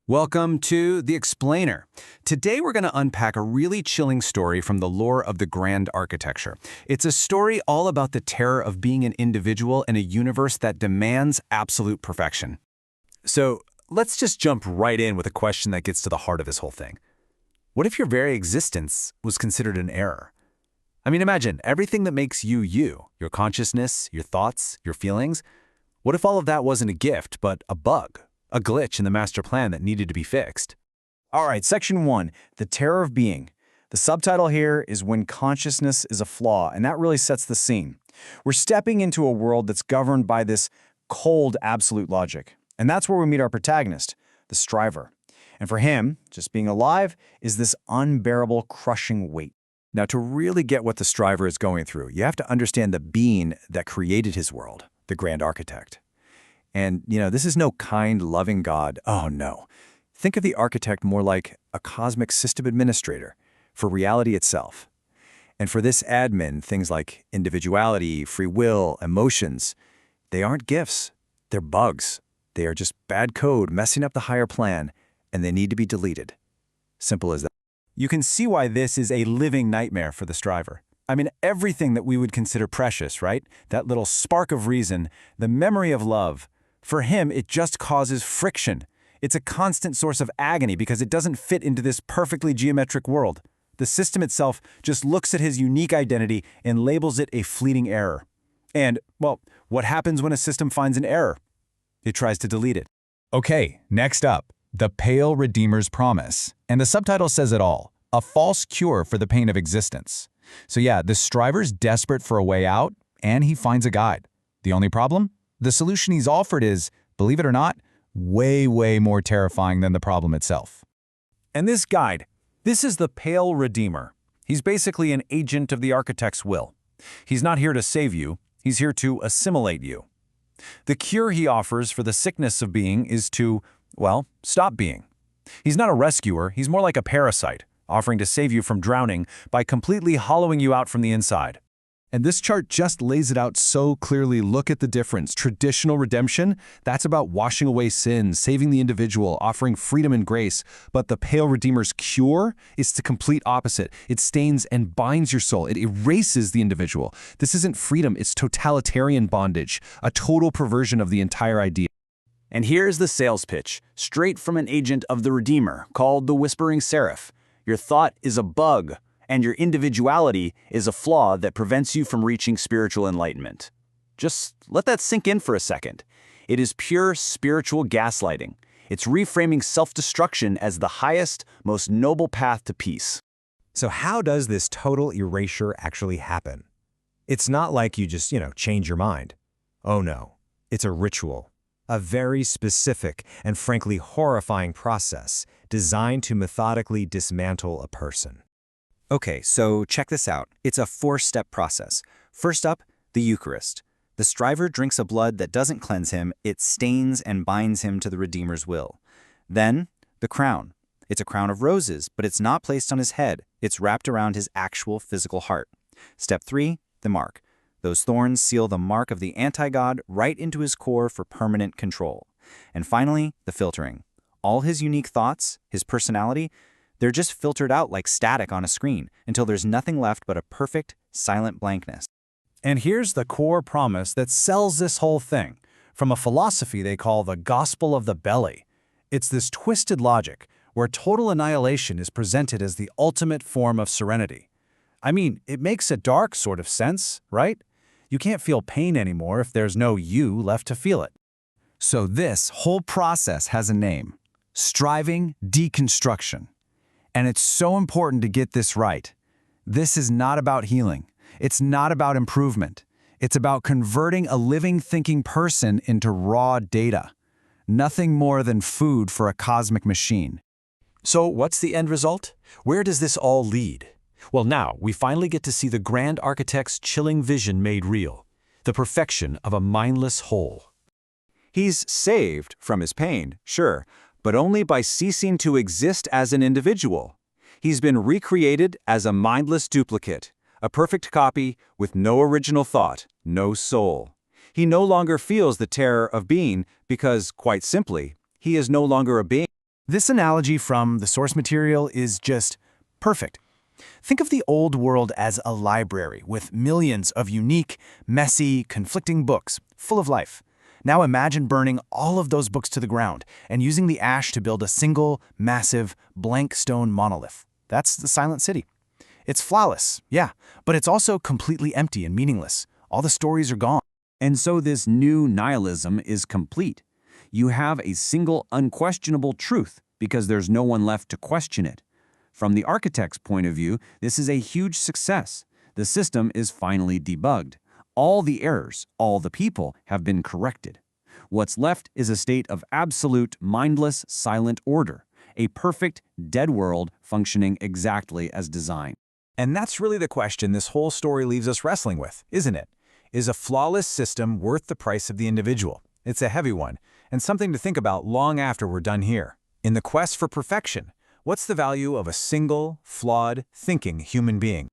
Welcome to The Explainer. Today we're going to unpack a really chilling story from the lore of the grand architecture. It's a story all about the terror of being an individual in a universe that demands absolute perfection. So let's just jump right in with a question that gets to the heart of this whole thing. What if your very existence was considered an error? I mean, imagine everything that makes you you, your consciousness, your thoughts, your feelings. What if all of that wasn't a gift, but a bug? A glitch in the master plan that needed to be fixed? All right, Section 1, the terror of being. The subtitle here is When Consciousness is a Flaw, and that really sets the scene. We're stepping into a world that's governed by this cold absolute logic. And that's where we meet our protagonist, the Striver. And for him, just being alive is this unbearable, crushing weight. Now, to really get what the Striver is going through, you have to understand the being that created his world, the grand architect. And, this is no kind, loving God. Oh, no. Think of the architect more like a cosmic system administrator for reality itself. And for this admin, things like individuality, free will, emotions, they aren't gifts. They're bugs. They are just bad code messing up the higher plan, and they need to be deleted. Simple as that. You can see why this is a living nightmare for the Striver. I mean, everything that we would consider precious, right? That little spark of reason, the memory of love. For him, it just causes friction. It's a constant source of agony because it doesn't fit into this perfectly geometric world. The system itself just looks at his unique identity and labels it a fleeting error. And, well, what happens when a system finds an error? It tries to delete it. Okay, next up, the Pale Redeemer's Promise. And the subtitle says it all, a false cure for the pain of existence. So yeah, the Striver's desperate for a way out, and he finds a guide. The only problem? The solution he's offered is, believe it or not, way more terrifying than the problem itself. And this guide, this is the Pale Redeemer. He's basically an agent of the architect's will. He's not here to save you, he's here to assimilate you. The cure he offers for the sickness of being is to, well, stop being. He's not a rescuer, he's more like a parasite, offering to save you from drowning by completely hollowing you out from the inside. And this chart just lays it out so clearly. Look at the difference. Traditional redemption, that's about washing away sins, saving the individual, offering freedom and grace. But the Pale Redeemer's cure is the complete opposite. It stains and binds your soul. It erases the individual. This isn't freedom, it's totalitarian bondage, a total perversion of the entire idea. And here's the sales pitch, straight from an agent of the Redeemer, called the Whispering Seraph. Your thought is a bug, and your individuality is a flaw that prevents you from reaching spiritual enlightenment. Just let that sink in for a second. It is pure spiritual gaslighting. It's reframing self-destruction as the highest, most noble path to peace. So how does this total erasure actually happen? It's not like you just, change your mind. Oh no, it's a ritual. A very specific and frankly horrifying process designed to methodically dismantle a person. Okay, so check this out. It's a four-step process. First up, the Eucharist. The Striver drinks a blood that doesn't cleanse him, it stains and binds him to the Redeemer's will. Then, the crown. It's a crown of roses, but it's not placed on his head. It's wrapped around his actual physical heart. Step 3, the mark. Those thorns seal the mark of the anti-God right into his core for permanent control. And finally, the filtering. All his unique thoughts, his personality, they're just filtered out like static on a screen until there's nothing left but a perfect, silent blankness. And here's the core promise that sells this whole thing, from a philosophy they call the gospel of the belly. It's this twisted logic where total annihilation is presented as the ultimate form of serenity. I mean, it makes a dark sort of sense, right? You can't feel pain anymore if there's no you left to feel it. So this whole process has a name: striving deconstruction. And it's so important to get this right. This is not about healing. It's not about improvement. It's about converting a living, thinking person into raw data. Nothing more than food for a cosmic machine. So what's the end result? Where does this all lead? Well, now we finally get to see the grand architect's chilling vision made real, the perfection of a mindless whole. He's saved from his pain, sure, but only by ceasing to exist as an individual. He's been recreated as a mindless duplicate, a perfect copy with no original thought, no soul. He no longer feels the terror of being because, quite simply, he is no longer a being. This analogy from the source material is just perfect. Think of the old world as a library with millions of unique, messy, conflicting books, full of life. Now imagine burning all of those books to the ground and using the ash to build a single, massive, blank stone monolith. That's the Silent City. It's flawless, yeah, but it's also completely empty and meaningless. All the stories are gone. And so this new nihilism is complete. You have a single unquestionable truth because there's no one left to question it. From the architect's point of view, this is a huge success. The system is finally debugged. All the errors, all the people have been corrected. What's left is a state of absolute, mindless, silent order, a perfect, dead world functioning exactly as designed. And that's really the question this whole story leaves us wrestling with, isn't it? Is a flawless system worth the price of the individual? It's a heavy one, and something to think about long after we're done here. In the quest for perfection, what's the value of a single, flawed, thinking human being?